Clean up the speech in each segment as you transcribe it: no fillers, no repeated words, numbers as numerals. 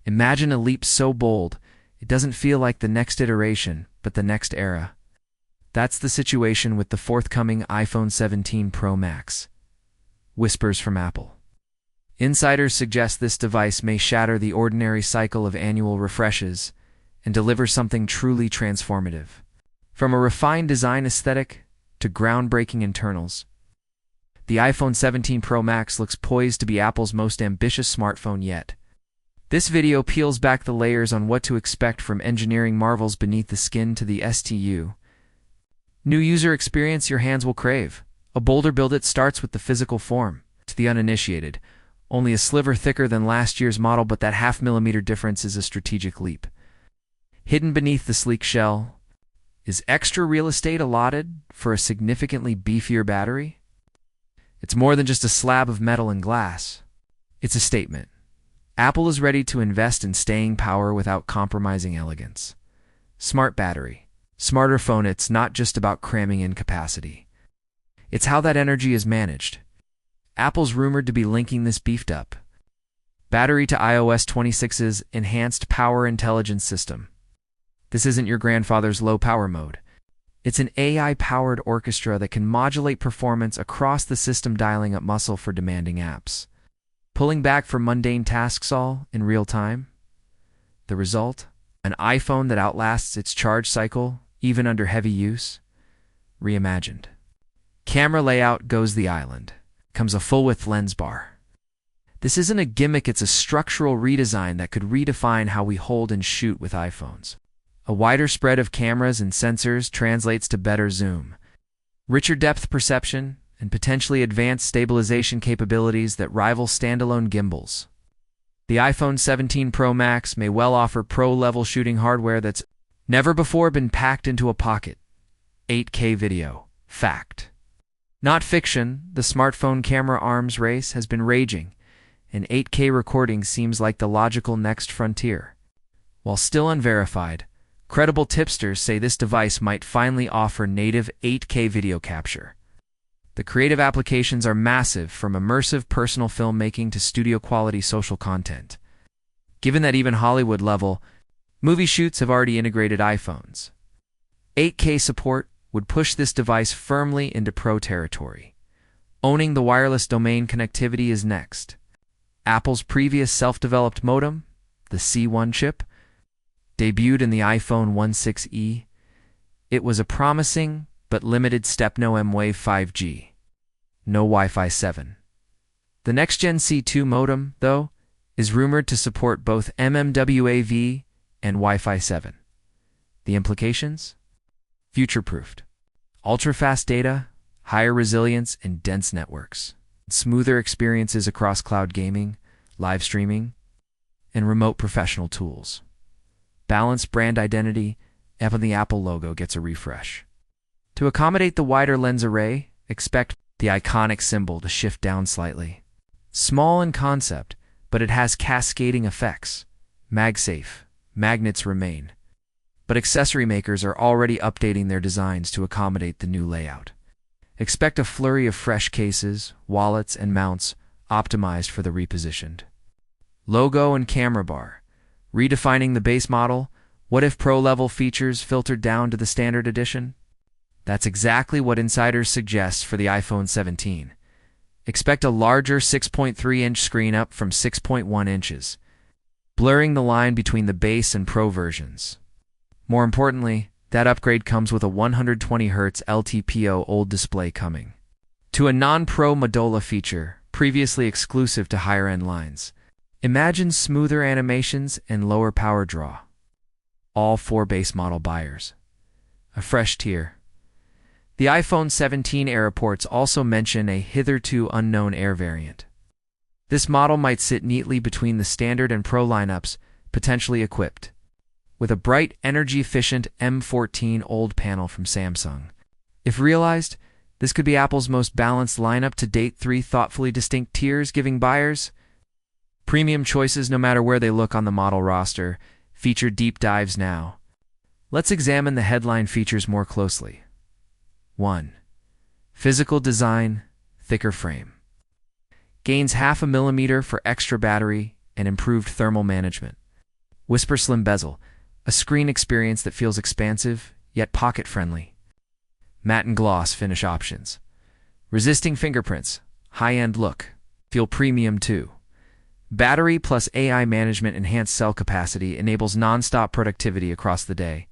Imagine a leap so bold, it doesn't feel like the next iteration, but the next era. That's the situation with the forthcoming iPhone 17 Pro Max. Whispers from Apple. Insiders suggest this device may shatter the ordinary cycle of annual refreshes and deliver something truly transformative. From a refined design aesthetic to groundbreaking internals, the iPhone 17 Pro Max looks poised to be Apple's most ambitious smartphone yet. This video peels back the layers on what to expect from engineering marvels beneath the skin to the STU. New user experience your hands will crave. A bolder build it starts with the physical form. To the uninitiated, only a sliver thicker than last year's model, but that half-millimeter difference is a strategic leap. Hidden beneath the sleek shell, is extra real estate allotted for a significantly beefier battery? It's more than just a slab of metal and glass. It's a statement. Apple is ready to invest in staying power without compromising elegance. Smart battery. Smarter phone. It's not just about cramming in capacity. It's how that energy is managed. Apple's rumored to be linking this beefed up battery to iOS 26's enhanced power intelligence system. This isn't your grandfather's low-power mode. It's an AI-powered orchestra that can modulate performance across the system, dialing up muscle for demanding apps, pulling back from mundane tasks all in real time. The result? An iPhone that outlasts its charge cycle, even under heavy use. Reimagined. Camera layout goes the island. Comes a full-width lens bar. This isn't a gimmick, it's a structural redesign that could redefine how we hold and shoot with iPhones. A wider spread of cameras and sensors translates to better zoom, richer depth perception, and potentially advanced stabilization capabilities that rival standalone gimbals. The iPhone 17 Pro Max may well offer pro-level shooting hardware that's never before been packed into a pocket. 8K video. Fact. Not fiction, the smartphone camera arms race has been raging, and 8K recording seems like the logical next frontier. While still unverified, credible tipsters say this device might finally offer native 8K video capture. The creative applications are massive, from immersive personal filmmaking to studio-quality social content. Given that even Hollywood-level movie shoots have already integrated iPhones, 8K support would push this device firmly into pro territory. Owning the wireless domain connectivity is next. Apple's previous self-developed modem, the C1 chip, debuted in the iPhone 16e. It was a promising but limited step. No M-Wave 5G. No Wi-Fi 7. The next-gen C2 modem, though, is rumored to support both mmWAV and Wi-Fi 7. The implications? Future-proofed. Ultra-fast data, higher resilience, and dense networks. Smoother experiences across cloud gaming, live streaming, and remote professional tools. Balanced brand identity, even the Apple logo gets a refresh. To accommodate the wider lens array, expect the iconic symbol to shift down slightly. Small in concept, but it has cascading effects. MagSafe, magnets remain. But accessory makers are already updating their designs to accommodate the new layout. Expect a flurry of fresh cases, wallets, and mounts optimized for the repositioned logo and camera bar. Redefining the base model. What if pro-level features filtered down to the standard edition? That's exactly what insiders suggest for the iPhone 17. Expect a larger 6.3-inch screen up from 6.1 inches, blurring the line between the base and Pro versions. More importantly, that upgrade comes with a 120Hz LTPO OLED display coming to a non-Pro Modola feature, previously exclusive to higher-end lines. Imagine smoother animations and lower power draw. All for base model buyers. A fresh tier. The iPhone 17 Air reports also mention a hitherto unknown Air variant. This model might sit neatly between the standard and Pro lineups, potentially equipped with a bright, energy-efficient M14 OLED panel from Samsung. If realized, this could be Apple's most balanced lineup to date. 3 thoughtfully distinct tiers, giving buyers premium choices no matter where they look on the model roster. Feature deep dives now. Let's examine the headline features more closely. 1. Physical design, thicker frame. Gains 0.5 mm for extra battery and improved thermal management. Whisper Slim Bezel, a screen experience that feels expansive, yet pocket-friendly. Matte and gloss finish options. Resisting fingerprints, high-end look, feel premium too. Battery plus AI management enhanced cell capacity enables non-stop productivity across the day.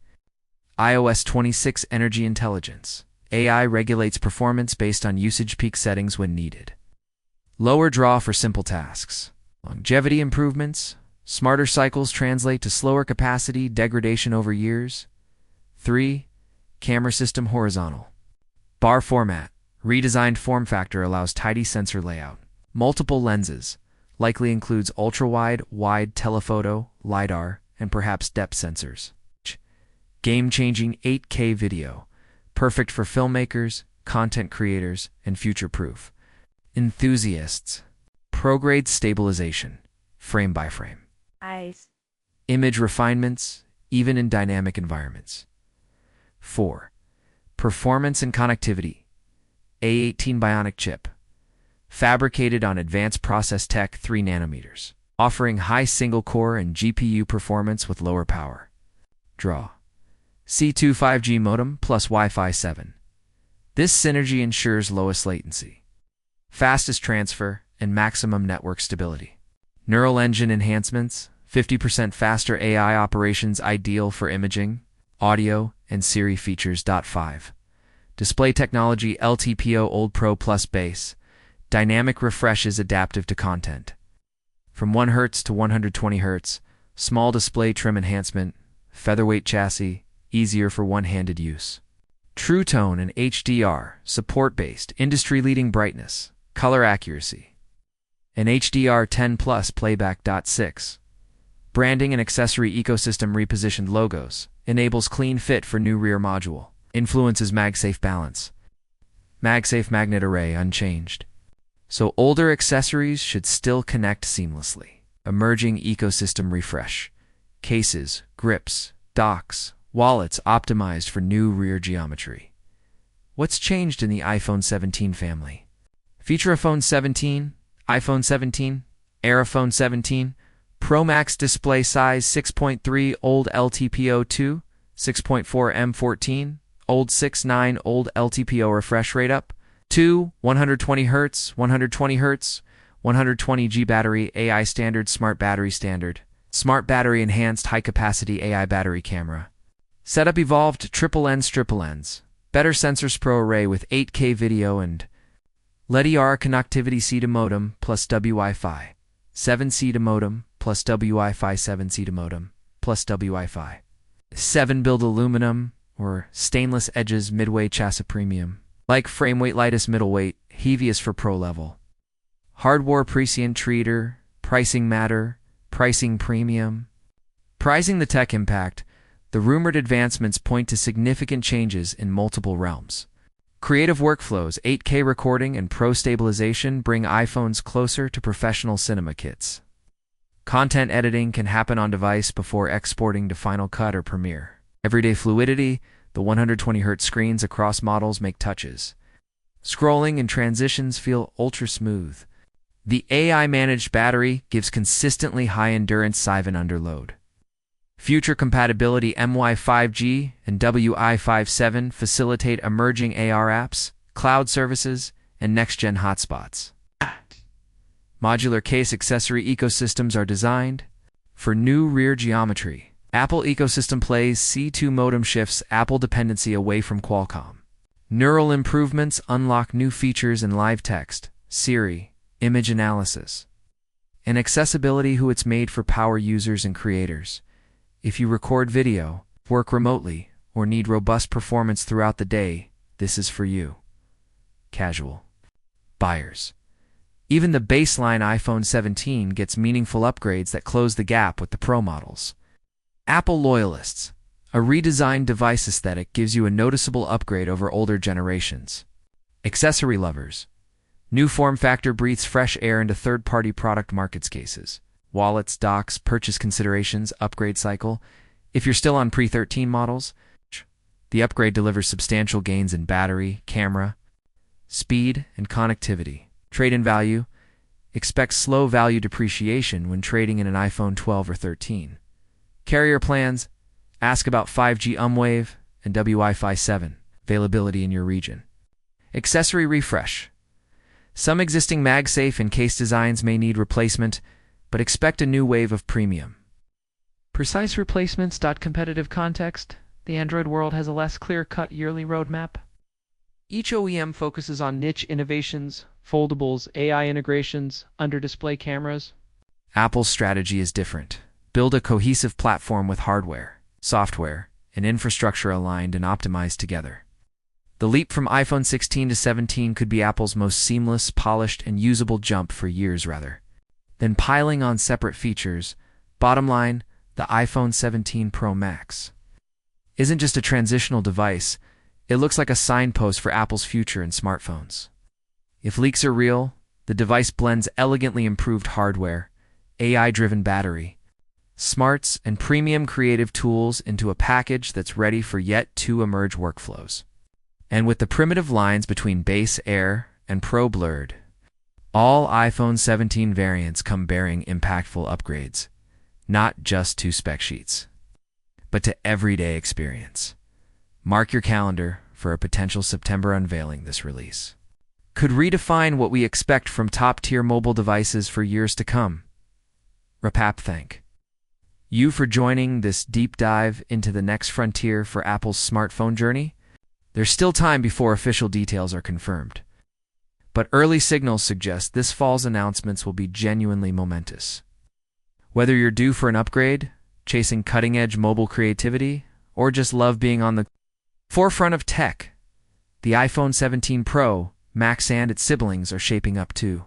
iOS 26 Energy Intelligence. AI regulates performance based on usage peak settings when needed. Lower draw for simple tasks. Longevity improvements. Smarter cycles translate to slower capacity degradation over years. 3. Camera system horizontal. Bar format. Redesigned form factor allows tidy sensor layout. Multiple lenses. Likely includes ultra-wide, wide telephoto, LiDAR, and perhaps depth sensors. Game-changing 8K video. Perfect for filmmakers, content creators, and future-proof. Enthusiasts. Pro-grade stabilization, frame by frame. Eyes. Image refinements, even in dynamic environments. 4. Performance and connectivity. A18 Bionic chip. Fabricated on advanced process tech 3 nanometers, offering high single-core and GPU performance with lower power. Draw. C2 5G modem plus Wi-Fi 7. This synergy ensures lowest latency, fastest transfer, and maximum network stability. Neural engine enhancements, 50% faster AI operations ideal for imaging, audio, and Siri features. 5. Display technology LTPO Old Pro Plus base. Dynamic refresh is adaptive to content. From 1 Hz to 120 Hz, small display trim enhancement, featherweight chassis, easier for one-handed use. True Tone and HDR, support-based, industry-leading brightness, color accuracy. And HDR10 Plus playback. 6. Branding and accessory ecosystem repositioned logos, enables clean fit for new rear module, influences MagSafe balance. MagSafe magnet array unchanged. So older accessories should still connect seamlessly. Emerging ecosystem refresh. Cases, grips, docks, wallets optimized for new rear geometry. What's changed in the iPhone 17 family? Feature iPhone 17, iPhone 17, Era Phone 17, Pro Max display size 6.3 old LTPO2, 6.4 M14, old 6.9 old LTPO refresh rate up. 2. 120 Hz, 120 Hz, 120G battery, AI standard, smart battery standard, smart battery enhanced high-capacity AI battery camera. Setup evolved triple lens, better sensors pro array with 8K video and LED-ER connectivity C to modem plus W-Wi-Fi, 7C to modem plus W-Wi-Fi 7C to modem plus W-Wi-Fi. 7 build aluminum or stainless edges midway chassis premium. Like frame weight lightest middleweight, heaviest for pro level. Hardware prescient treater, pricing matter, pricing premium. Prizing the tech impact, the rumored advancements point to significant changes in multiple realms. Creative workflows, 8K recording, and pro stabilization bring iPhones closer to professional cinema kits. Content editing can happen on device before exporting to Final Cut or Premiere. Everyday fluidity, the 120 Hz screens across models make touches. Scrolling and transitions feel ultra smooth. The AI-managed battery gives consistently high-endurance Sivan under load. Future compatibility MY5G and WI57 facilitate emerging AR apps, cloud services, and next-gen hotspots. Modular case accessory ecosystems are designed for new rear geometry. Apple ecosystem plays C2 modem shifts Apple dependency away from Qualcomm. Neural improvements unlock new features in live text, Siri, image analysis. And accessibility who it's made for power users and creators. If you record video, work remotely, or need robust performance throughout the day, this is for you. Casual buyers. Even the baseline iPhone 17 gets meaningful upgrades that close the gap with the Pro models. Apple loyalists. A redesigned device aesthetic gives you a noticeable upgrade over older generations. Accessory lovers. New form factor breathes fresh air into third-party product markets cases. Wallets, docks, purchase considerations, upgrade cycle. If you're still on pre-13 models, the upgrade delivers substantial gains in battery, camera, speed, and connectivity. Trade-in value. Expect slow value depreciation when trading in an iPhone 12 or 13. Carrier plans, ask about 5G umwave and Wi-Fi 7 availability in your region. Accessory refresh. Some existing MagSafe and case designs may need replacement, but expect a new wave of premium. Precise replacements. Competitive context. The Android world has a less clear-cut yearly roadmap. Each OEM focuses on niche innovations, foldables, AI integrations, under-display cameras. Apple's strategy is different. Build a cohesive platform with hardware, software, and infrastructure aligned and optimized together. The leap from iPhone 16 to 17 could be Apple's most seamless, polished, and usable jump for years rather than piling on separate features. Bottom line, the iPhone 17 Pro Max isn't just a transitional device, it looks like a signpost for Apple's future in smartphones. If leaks are real, the device blends elegantly improved hardware, AI-driven battery, smarts, and premium creative tools into a package that's ready for yet to emerge workflows. And with the primitive lines between base, Air, and Pro blurred, all iPhone 17 variants come bearing impactful upgrades, not just to spec sheets, but to everyday experience. Mark your calendar for a potential September unveiling. This release could redefine what we expect from top-tier mobile devices for years to come. Rapap thank you for joining this deep dive into the next frontier for Apple's smartphone journey. There's still time before official details are confirmed, but early signals suggest this fall's announcements will be genuinely momentous. Whether you're due for an upgrade, chasing cutting-edge mobile creativity, or just love being on the forefront of tech, the iPhone 17 Pro Max and its siblings are shaping up to